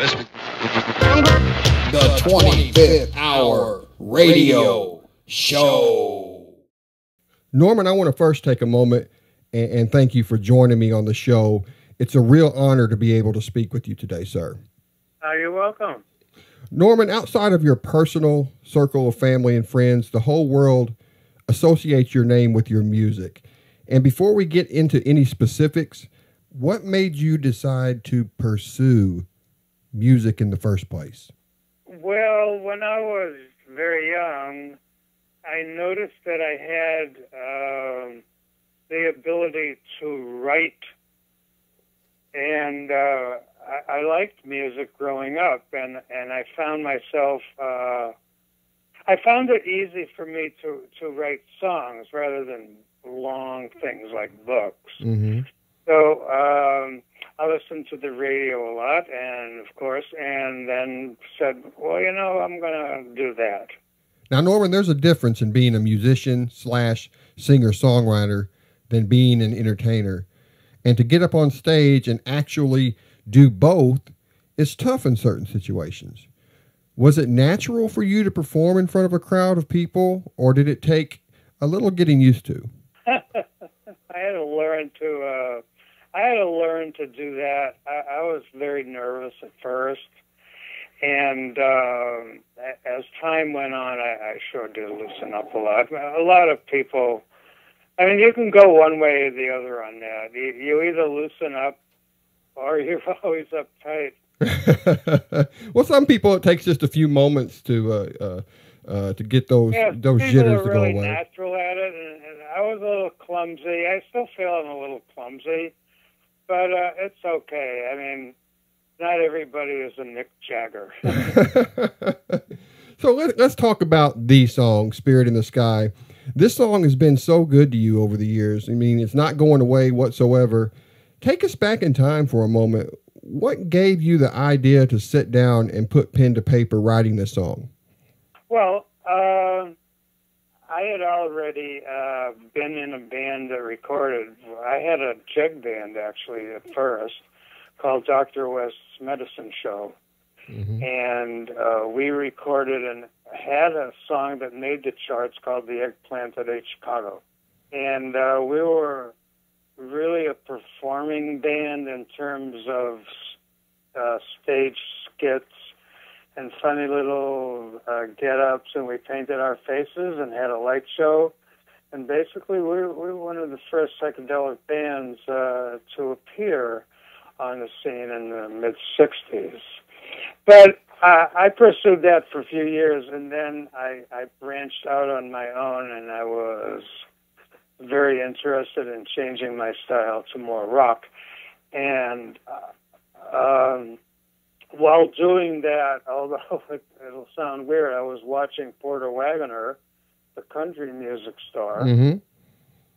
The 25th Hour Radio Show. Norman, I want to first take a moment and thank you for joining me on the show. It's a real honor to be able to speak with you today, sir. You're welcome. Norman, outside of your personal circle of family and friends, the whole world associates your name with your music. And before we get into any specifics, what made you decide to pursue music in the first place? Well, when I was very young, I noticed that I had the ability to write. And I liked music growing up, and I found myself, I found it easy for me to write songs rather than long things like books. Mm-hmm. So I listened to the radio a lot, and of course, and then said, well, you know, I'm going to do that. Now, Norman, there's a difference in being a musician / singer-songwriter than being an entertainer. And to get up on stage and actually do both is tough in certain situations. Was it natural for you to perform in front of a crowd of people, or did it take a little getting used to? I had to learn to do that. I was very nervous at first, and as time went on, I sure did loosen up a lot. A lot of people, I mean, you can go one way or the other on that. You either loosen up or you're always uptight. Well, some people, it takes just a few moments to get those jitters to go away. People are really natural at it, and I was a little clumsy. I still feel I'm a little clumsy, but it's okay. I mean, not everybody is a Mick Jagger. So let's talk about the song, Spirit in the Sky. This song has been so good to you over the years. I mean, it's not going away whatsoever. Take us back in time for a moment. What gave you the idea to sit down and put pen to paper writing this song? Well, I had already been in a band that recorded. I had a jig band, actually, at first, called Dr. West's Medicine Show. Mm-hmm. And we recorded and had a song that made the charts called The Eggplant at H Chicago. And we were really a performing band in terms of stage skits and funny little get-ups, and we painted our faces and had a light show. And basically, we were one of the first psychedelic bands to appear on the scene in the mid-'60s. But I pursued that for a few years, and then I branched out on my own, and I was very interested in changing my style to more rock. And while doing that, although it'll sound weird, I was watching Porter Wagoner, the country music star, mm-hmm.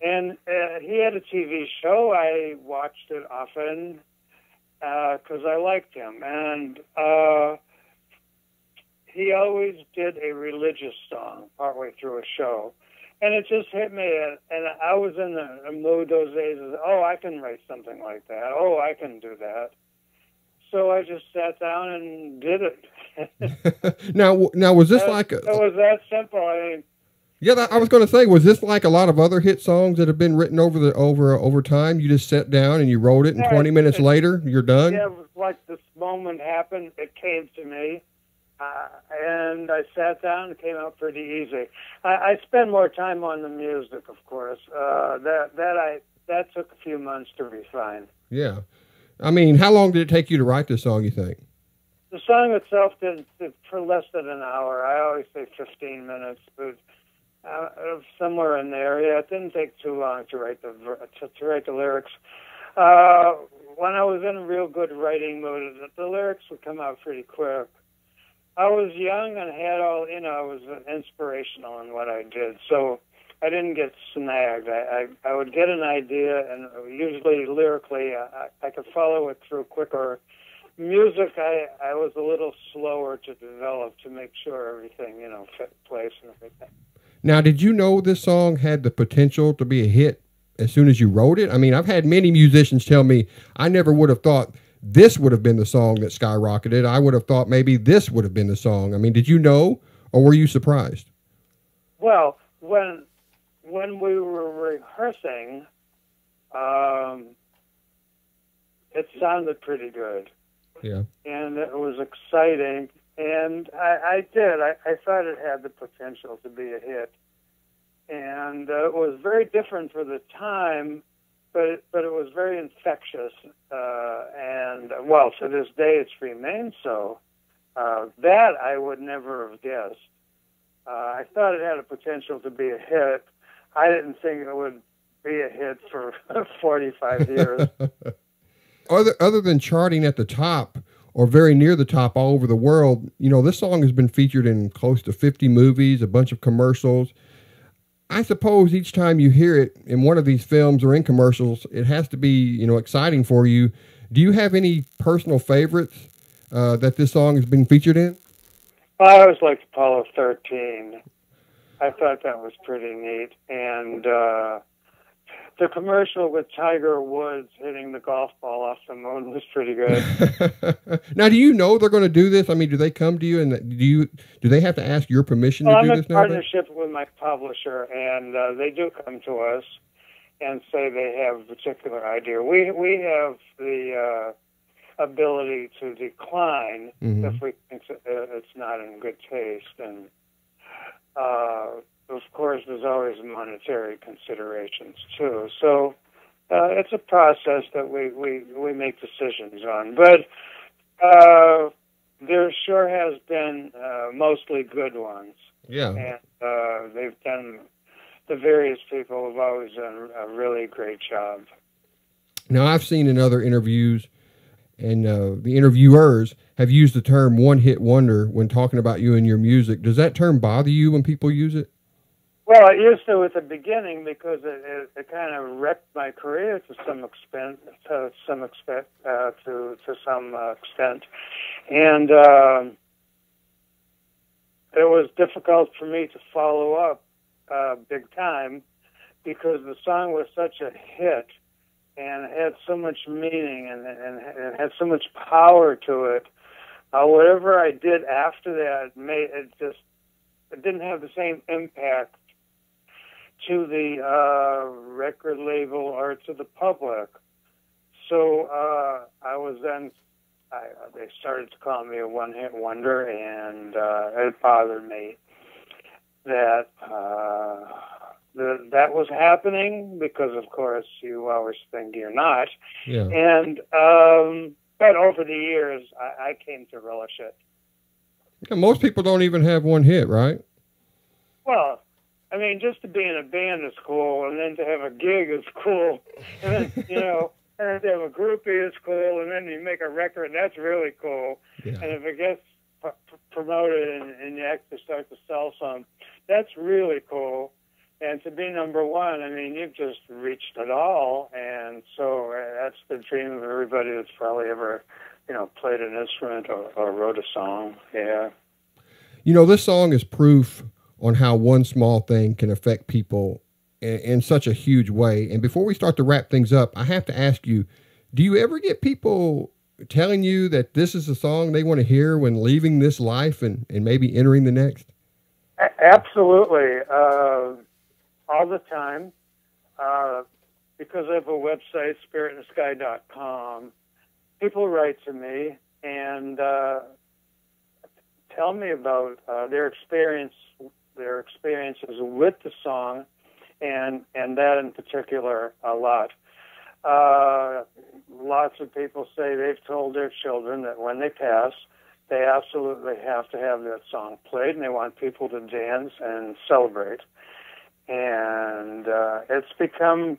and he had a TV show. I watched it often because I liked him, and he always did a religious song partway through a show. And it just hit me, and I was in a mood those days. Oh, I can write something like that. Oh, I can do that. So I just sat down and did it. Now, was this like it was that simple? I mean, yeah, I was going to say, was this like a lot of other hit songs that have been written over time? You just sat down and you wrote it, and 20 minutes later, you're done. Yeah, it was like this moment happened. It came to me. And I sat down and it came out pretty easy. I spend more time on the music, of course. That took a few months to refine. Yeah. I mean, how long did it take you to write this song, you think? The song itself did for less than an hour. I always say 15 minutes, but somewhere in there. Yeah, it didn't take too long to write the lyrics. When I was in a real good writing mood, the lyrics would come out pretty quick. I was young and had I was inspirational in what I did, so I didn't get snagged. I would get an idea, and usually lyrically, I could follow it through quicker. Music, I was a little slower to develop to make sure everything, fit in place and everything. Now, did you know this song had the potential to be a hit as soon as you wrote it? I mean, I've had many musicians tell me, I never would have thought this would have been the song that skyrocketed. I would have thought maybe this would have been the song. I mean, did you know, or were you surprised? Well, when we were rehearsing, it sounded pretty good. Yeah. And it was exciting. And I thought it had the potential to be a hit. And it was very different for the time, but it was very infectious. And, well, to this day, it's remained so. That I would never have guessed. I thought it had a potential to be a hit. I didn't think it would be a hit for 45 years. Other than charting at the top or very near the top all over the world, you know, this song has been featured in close to 50 movies, a bunch of commercials. I suppose each time you hear it in one of these films or in commercials, it has to be, you know, exciting for you. Do you have any personal favorites that this song has been featured in? I always liked Apollo 13. I thought that was pretty neat. And the commercial with Tiger Woods hitting the golf ball off the moon was pretty good. Now, do you know they're going to do this? I mean, do they come to you and do they have to ask your permission to do this now? I'm in partnership with my publisher, and they do come to us and say they have a particular idea. We have the ability to decline if we think it's not in good taste, and of course there's always monetary considerations too. So it's a process that we make decisions on, but there sure has been mostly good ones. Yeah, and they've done. The various people have always done a really great job. Now, I've seen in other interviews, and the interviewers have used the term one-hit wonder when talking about you and your music. Does that term bother you when people use it? Well, it used to at the beginning because it kind of wrecked my career to some extent, and it was difficult for me to follow up big time because the song was such a hit and it had so much meaning and it had so much power to it. Whatever I did after that it didn't have the same impact to the record label or to the public. So they started to call me a one-hit wonder, and it bothered me that that was happening because, of course, you always think you're not. Yeah. And but over the years, I came to relish it. Yeah, most people don't even have one hit, right? Well, I mean, just to be in a band is cool, and then to have a gig is cool, and then, you know, and then to have a groupie is cool, and then you make a record, that's really cool. Yeah. And if it gets promoted and you actually start to sell some, that's really cool. And to be number one, I mean, you've just reached it all. And so that's the dream of everybody that's probably ever, you know, played an instrument or wrote a song. Yeah. You know, this song is proof on how one small thing can affect people in such a huge way. And before we start to wrap things up, I have to ask you, do you ever get people telling you that this is a song they want to hear when leaving this life and maybe entering the next? Absolutely. All the time. Because I have a website, spiritinthesky.com, people write to me and tell me about their experiences with the song, and that in particular a lot. Lots of people say they've told their children that when they pass, they absolutely have to have that song played, and they want people to dance and celebrate. And it's become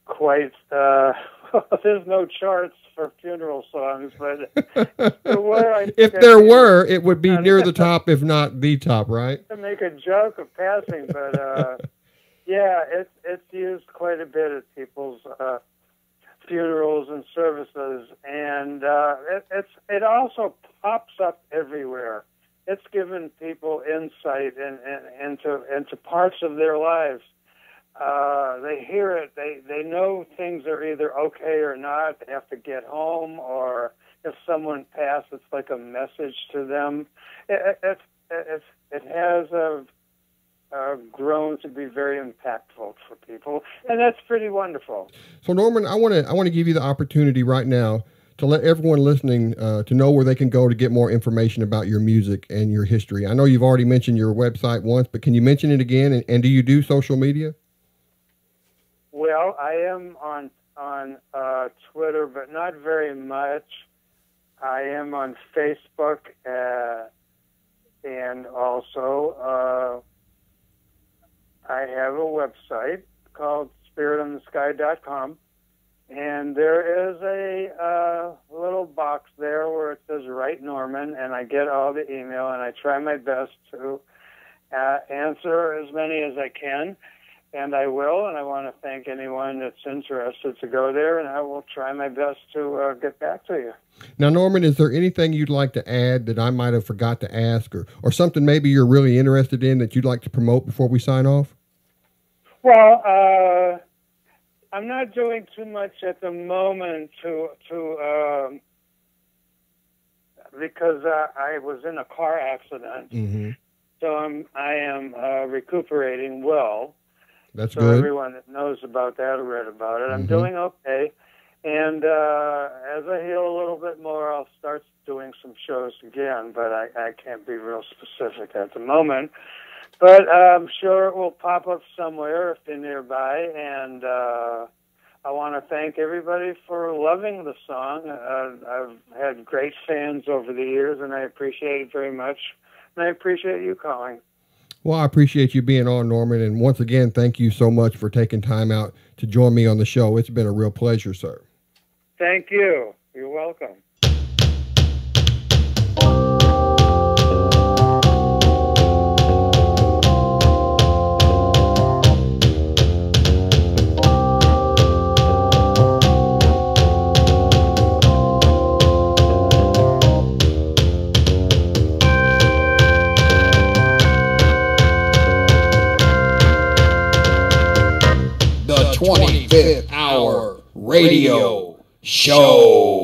quite... there's no charts for funeral songs, but if there were, it would be near the top, if not the top, right? To make a joke of passing, but yeah, it's used quite a bit at people's funerals and services, and it also pops up everywhere. It's given people insight into parts of their lives they hear it. They know things are either okay or not. They have to get home, or if someone passed, it's like a message to them. It has grown to be very impactful for people, and that's pretty wonderful. So Norman, I want to give you the opportunity right now to let everyone listening to know where they can go to get more information about your music and your history. I know you've already mentioned your website once, but can you mention it again? And do you do social media? Well, I am on Twitter, but not very much. I am on Facebook, and also I have a website called spiritonthesky.com, and there is a little box there where it says Write Norman, and I get all the email, and I try my best to answer as many as I can. And I will, and I want to thank anyone that's interested to go there, and I will try my best to get back to you. Now, Norman, is there anything you'd like to add that I might have forgot to ask, or something maybe you're really interested in that you'd like to promote before we sign off? Well, I'm not doing too much at the moment because I was in a car accident, Mm-hmm. so I am recuperating well. That's so good. Everyone that knows about that or read about it. I'm Mm-hmm. doing okay. And as I heal a little bit more, I'll start doing some shows again, but I can't be real specific at the moment. But I'm sure it will pop up somewhere if they're nearby. And I want to thank everybody for loving the song. I've had great fans over the years, and I appreciate it very much. And I appreciate you calling. Well, I appreciate you being on, Norman, and once again, thank you so much for taking time out to join me on the show. It's been a real pleasure, sir. Thank you. You're welcome. The 25th Hour Radio Show.